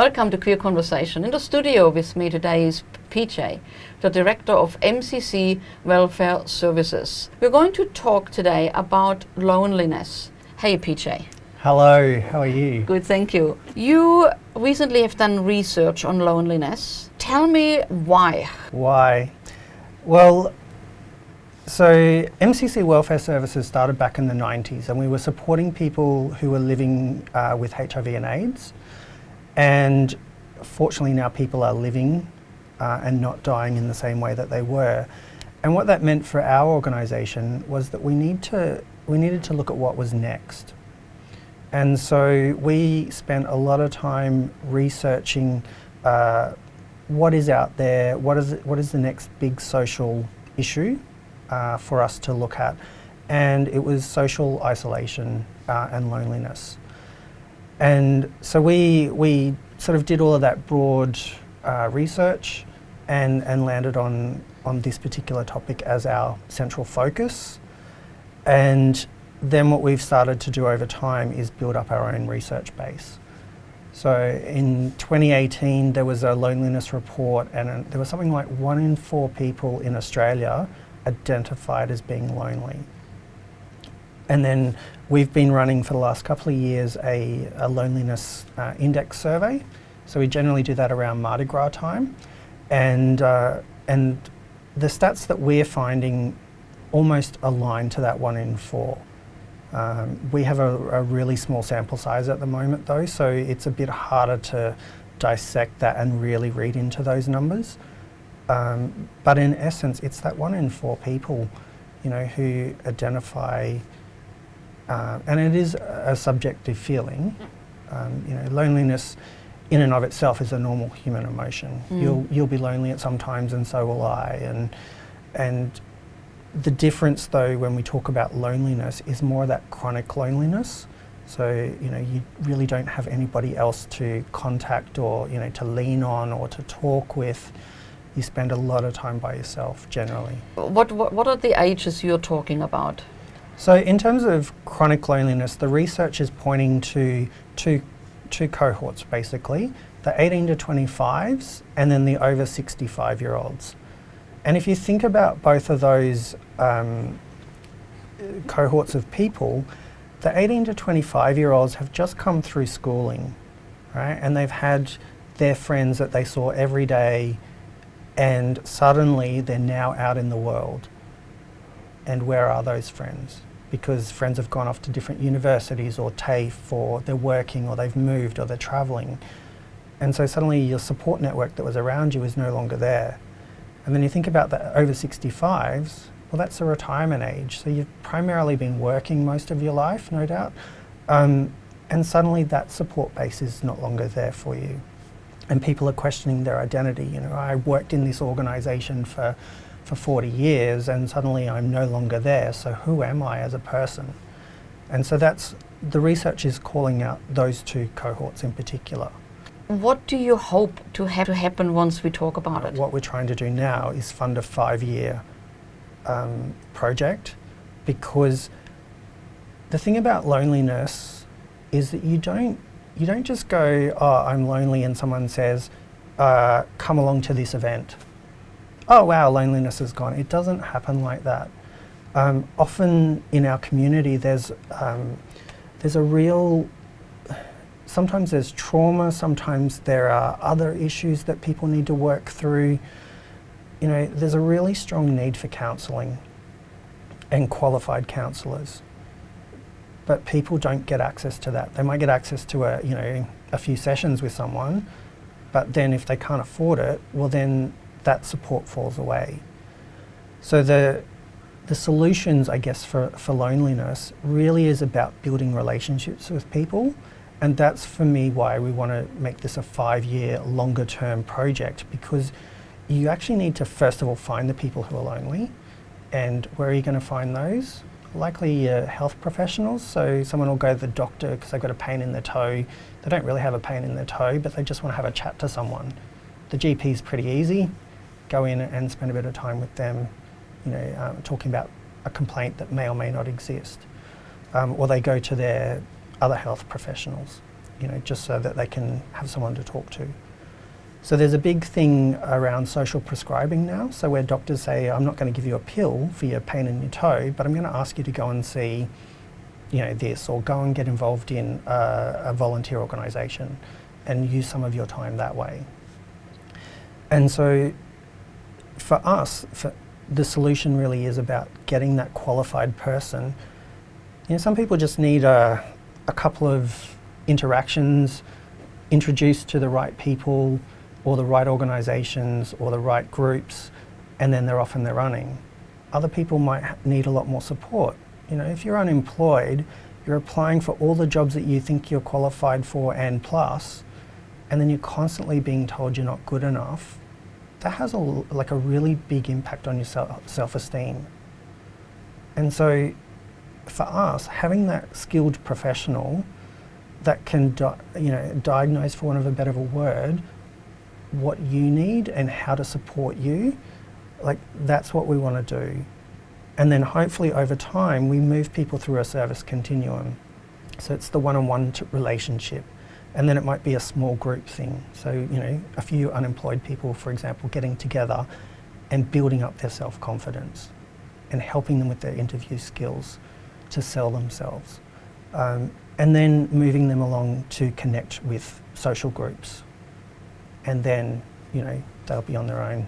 Welcome to Queer Conversation. In the studio with me today is PJ, the director of MCC Welfare Services. We're going to talk today about loneliness. Hey PJ. Hello, how are you? Good, thank you. You recently have done research on loneliness. Tell me why. Why? Well, so MCC Welfare Services started back in the 90s, and we were supporting people who were living with HIV and AIDS. And fortunately now people are living and not dying in the same way that they were. And what that meant for our organisation was that we needed to look at what was next. And so we spent a lot of time researching what is out there, what is the next big social issue for us to look at. And it was social isolation and loneliness. And so we sort of did all of that broad research and landed on this particular topic as our central focus. And then what we've started to do over time is build up our own research base. So in 2018 there was a loneliness report, and there was something like 1 in 4 people in Australia identified as being lonely. And then we've been running for the last couple of years a loneliness index survey. So we generally do that around Mardi Gras time. And the stats that we're finding almost align to that 1 in 4. We have a really small sample size at the moment though, so it's a bit harder to dissect that and really read into those numbers. But in essence, it's that 1 in 4 people, who identify, and it is a subjective feeling. Loneliness in and of itself is a normal human emotion. You'll be lonely at some times, and so will I. And the difference though when we talk about loneliness is more that chronic loneliness. So you really don't have anybody else to contact or to lean on or to talk with. You spend a lot of time by yourself generally. What are the ages you're talking about? So in terms of chronic loneliness, the research is pointing to two cohorts basically, the 18 to 25s and then the over 65-year-olds. And if you think about both of those cohorts of people, the 18 to 25-year-olds have just come through schooling, right? And they've had their friends that they saw every day, and suddenly they're now out in the world. And where are those friends? Because friends have gone off to different universities or TAFE, or they're working, or they've moved, or they're travelling. And so suddenly your support network that was around you is no longer there. And then you think about the over 65s, well, that's a retirement age. So you've primarily been working most of your life, no doubt. And suddenly that support base is no longer there for you. And people are questioning their identity. I worked in this organisation for 40 years and suddenly I'm no longer there. So who am I as a person? And so the research is calling out those two cohorts in particular. What do you hope to happen once we talk about it? What we're trying to do now is fund a 5-year project, because the thing about loneliness is that you don't just go, oh, I'm lonely, and someone says, come along to this event. Oh wow, loneliness is gone. It doesn't happen like that. Often in our community there's a real, sometimes there's trauma, sometimes there are other issues that people need to work through. There's a really strong need for counselling and qualified counsellors. But people don't get access to that. They might get access to a few sessions with someone, but then if they can't afford it, well then that support falls away. So the solutions, I guess, for loneliness really is about building relationships with people. And that's for me why we want to make this a 5-year longer term project, because you actually need to first of all find the people who are lonely. And where are you going to find those? Likely health professionals. So someone will go to the doctor because they've got a pain in their toe. They don't really have a pain in their toe, but they just want to have a chat to someone. The GP is pretty easy. Go in and spend a bit of time with them, talking about a complaint that may or may not exist. Or they go to their other health professionals. just so that they can have someone to talk to. So there's a big thing around social prescribing now, so where doctors say, I'm not going to give you a pill for your pain in your toe, but I'm going to ask you to go and see this, or go and get involved in a volunteer organisation and use some of your time that way. And so for us, the solution really is about getting that qualified person. Some people just need a couple of interactions, introduced to the right people or the right organisations or the right groups, and then they're off and they're running. Other people might need a lot more support. If you're unemployed, you're applying for all the jobs that you think you're qualified for and plus, and then you're constantly being told you're not good enough. That has a really big impact on your self-esteem. And so for us, having that skilled professional that can diagnose, for want of a better word, what you need and how to support you, that's what we want to do. And then hopefully over time we move people through a service continuum. So it's the one-on-one relationship. And then it might be a small group thing. So, a few unemployed people, for example, getting together and building up their self-confidence and helping them with their interview skills to sell themselves. And then moving them along to connect with social groups. And then, they'll be on their own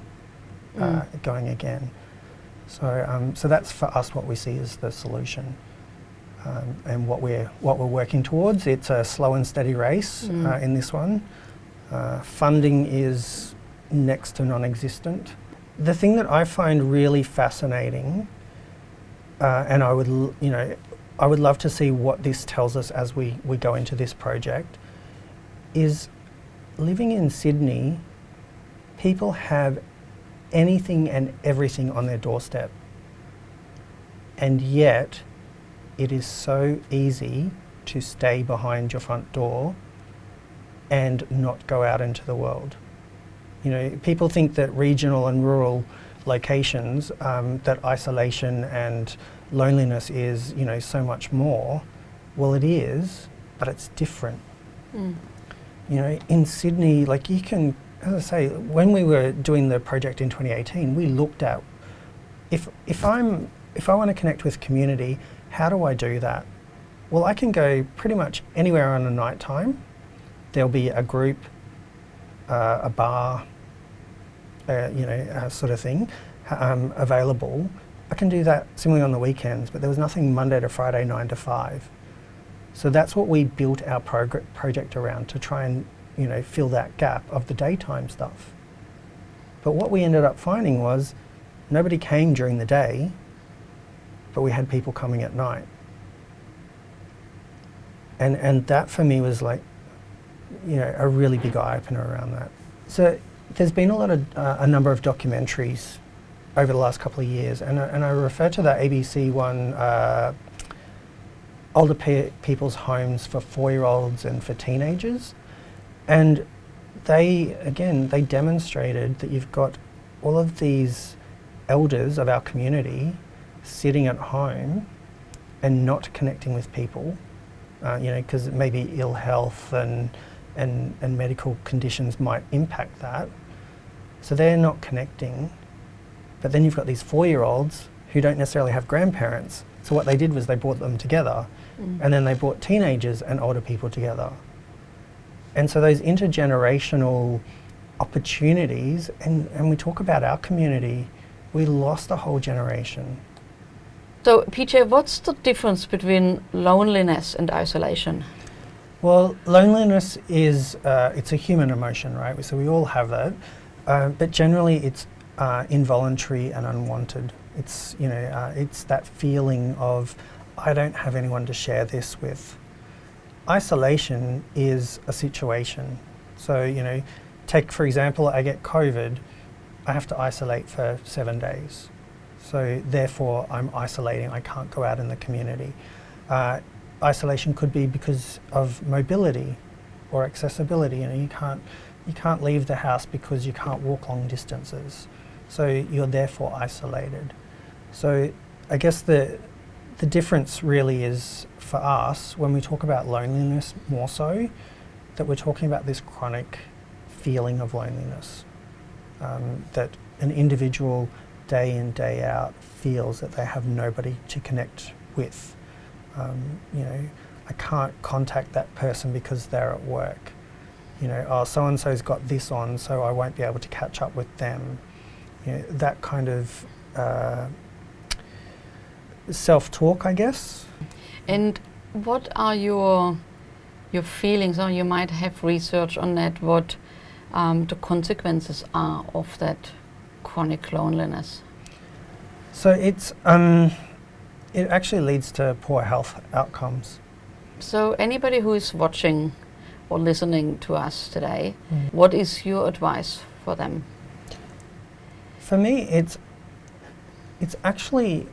going again. So that's for us what we see as the solution. And what we're working towards. It's a slow and steady race in this one. Funding is next to non-existent. The thing that I find really fascinating, and I would love to see what this tells us as we go into this project, is living in Sydney, people have anything and everything on their doorstep, and yet it is so easy to stay behind your front door and not go out into the world. People think that regional and rural locations, that isolation and loneliness is, so much more. Well, it is, but it's different. In Sydney, you can, as I say, when we were doing the project in 2018, we looked at, if I want to connect with community, how do I do that? Well, I can go pretty much anywhere on a night time. There'll be a group, a bar, sort of thing available. I can do that similarly on the weekends, but there was nothing Monday to Friday, 9 to 5. So that's what we built our project around, to try and fill that gap of the daytime stuff. But what we ended up finding was nobody came during the day, but we had people coming at night. And that for me was a really big eye-opener around that. So there's been a number of documentaries over the last couple of years, and I refer to that ABC one, older people's homes for 4-year-olds and for teenagers. And they demonstrated that you've got all of these elders of our community sitting at home and not connecting with people, because maybe ill health and medical conditions might impact that. So they're not connecting. But then you've got these 4-year-olds who don't necessarily have grandparents. So what they did was they brought them together, and then they brought teenagers and older people together. And so those intergenerational opportunities, and we talk about our community, we lost a whole generation. So, PJ, what's the difference between loneliness and isolation? Well, loneliness is, it's a human emotion, right? So we all have that, but generally it's involuntary and unwanted. It's, it's that feeling of, I don't have anyone to share this with. Isolation is a situation. So, take, for example, I get COVID, I have to isolate for 7 days. So therefore I'm isolating, I can't go out in the community. Isolation could be because of mobility or accessibility. You can't leave the house because you can't walk long distances. So you're therefore isolated. So I guess the difference really is for us, when we talk about loneliness more so, that we're talking about this chronic feeling of loneliness, that an individual day in, day out feels that they have nobody to connect with. You know, I can't contact that person because they're at work. You know, oh, so-and-so's got this on, so I won't be able to catch up with them. You know, that kind of self-talk, I guess. And what are your feelings, or you might have research on that, what the consequences are of that chronic loneliness? So it's it actually leads to poor health outcomes. So anybody who is watching or listening to us today, what is your advice for them? For me, it's actually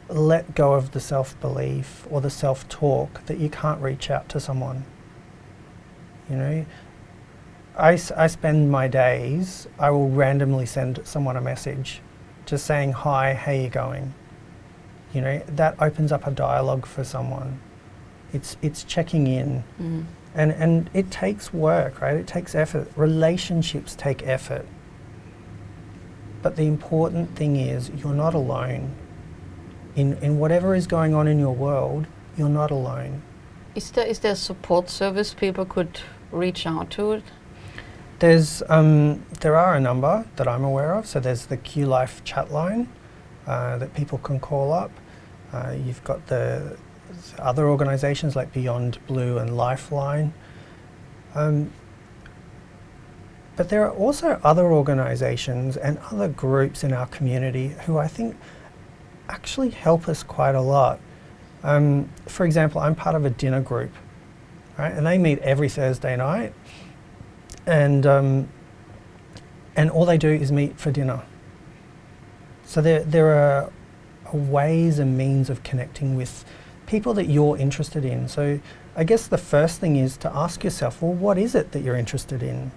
let go of the self-belief or the self-talk that you can't reach out to someone. You know, I spend my days, I will randomly send someone a message just saying, hi, how you going? You know, that opens up a dialogue for someone. It's checking in. And it takes work, right? It takes effort. Relationships take effort. But the important thing is you're not alone. In whatever is going on in your world, you're not alone. Is there a support service people could reach out to? There are a number that I'm aware of. So there's the Q Life chat line that people can call up. You've got the other organisations like Beyond Blue and Lifeline. But there are also other organisations and other groups in our community who I think actually help us quite a lot. For example, I'm part of a dinner group, right? And they meet every Thursday night, and all they do is meet for dinner. So there are ways and means of connecting with people that you're interested in. So I guess the first thing is to ask yourself, well, what is it that you're interested in?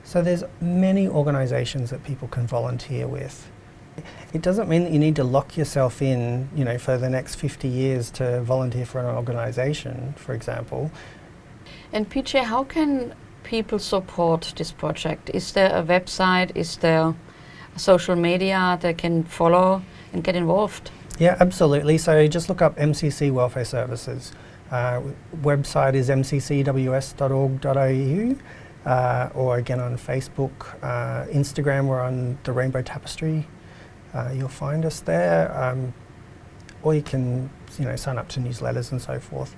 So there's many organisations that people can volunteer with. It doesn't mean that you need to lock yourself in, you know, for the next 50 years to volunteer for an organisation, for example. And PJ, how can people support this project? Is there a website? Is there social media they can follow and get involved? Yeah, absolutely. So just look up MCC Welfare Services. Website is mccws.org.au, or again on Facebook, Instagram, we're on the Rainbow Tapestry. You'll find us there, or you can, you know, sign up to newsletters and so forth.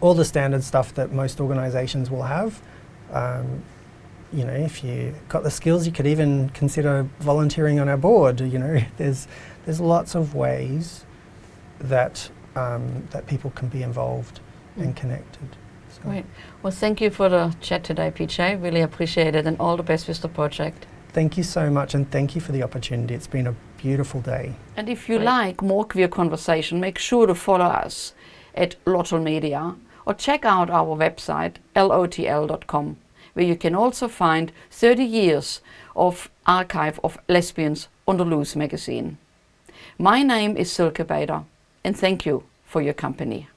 All the standard stuff that most organisations will have. You know, if you got the skills, you could even consider volunteering on our board. You know, there's lots of ways that that people can be involved and connected. So. Great. Well, thank you for the chat today, PJ. Really appreciate it, and all the best with the project. Thank you so much, and thank you for the opportunity. It's been a beautiful day. And if you like more queer conversation, make sure to follow us at LOTL Media, or check out our website LOTL.com, where you can also find 30 years of archive of Lesbians on the Loose magazine. My name is Silke Bader, and thank you for your company.